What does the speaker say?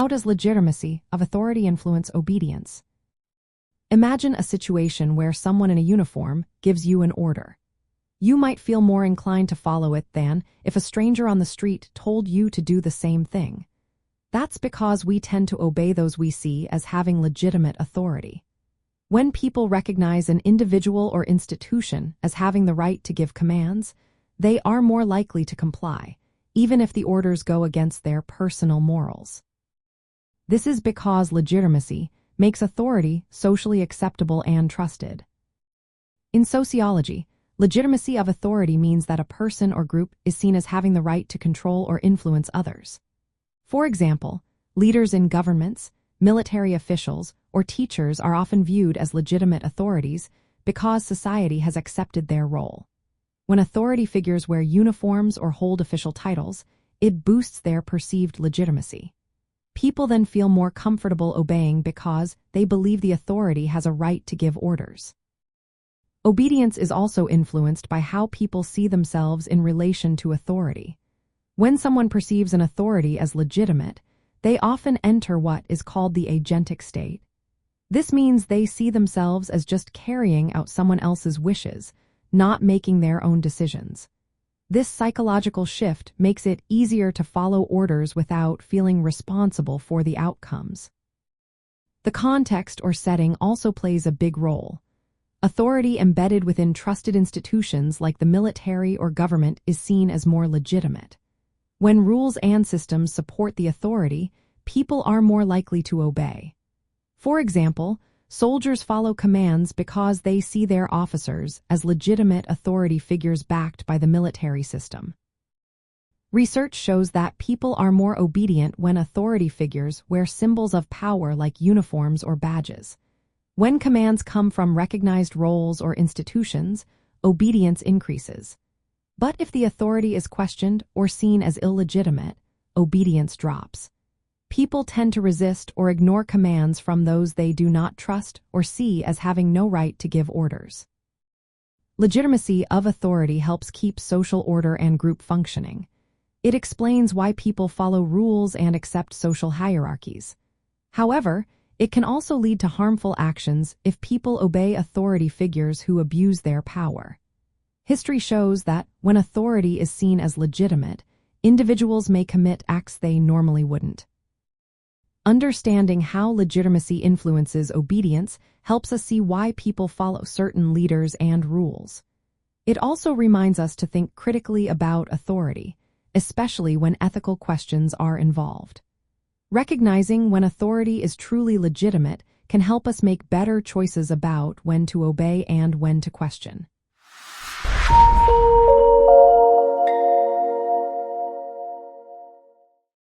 How does legitimacy of authority influence obedience? Imagine a situation where someone in a uniform gives you an order. You might feel more inclined to follow it than if a stranger on the street told you to do the same thing. That's because we tend to obey those we see as having legitimate authority. When people recognize an individual or institution as having the right to give commands, they are more likely to comply, even if the orders go against their personal morals. This is because legitimacy makes authority socially acceptable and trusted. In sociology, legitimacy of authority means that a person or group is seen as having the right to control or influence others. For example, leaders in governments, military officials, or teachers are often viewed as legitimate authorities because society has accepted their role. When authority figures wear uniforms or hold official titles, it boosts their perceived legitimacy. People then feel more comfortable obeying because they believe the authority has a right to give orders. Obedience is also influenced by how people see themselves in relation to authority. When someone perceives an authority as legitimate, they often enter what is called the agentic state. This means they see themselves as just carrying out someone else's wishes, not making their own decisions. This psychological shift makes it easier to follow orders without feeling responsible for the outcomes. The context or setting also plays a big role. Authority embedded within trusted institutions like the military or government is seen as more legitimate. When rules and systems support the authority, people are more likely to obey. For example, soldiers follow commands because they see their officers as legitimate authority figures backed by the military system. Research shows that people are more obedient when authority figures wear symbols of power like uniforms or badges. When commands come from recognized roles or institutions, obedience increases. But if the authority is questioned or seen as illegitimate, obedience drops. People tend to resist or ignore commands from those they do not trust or see as having no right to give orders. Legitimacy of authority helps keep social order and group functioning. It explains why people follow rules and accept social hierarchies. However, it can also lead to harmful actions if people obey authority figures who abuse their power. History shows that when authority is seen as legitimate, individuals may commit acts they normally wouldn't. Understanding how legitimacy influences obedience helps us see why people follow certain leaders and rules. It also reminds us to think critically about authority, especially when ethical questions are involved. Recognizing when authority is truly legitimate can help us make better choices about when to obey and when to question.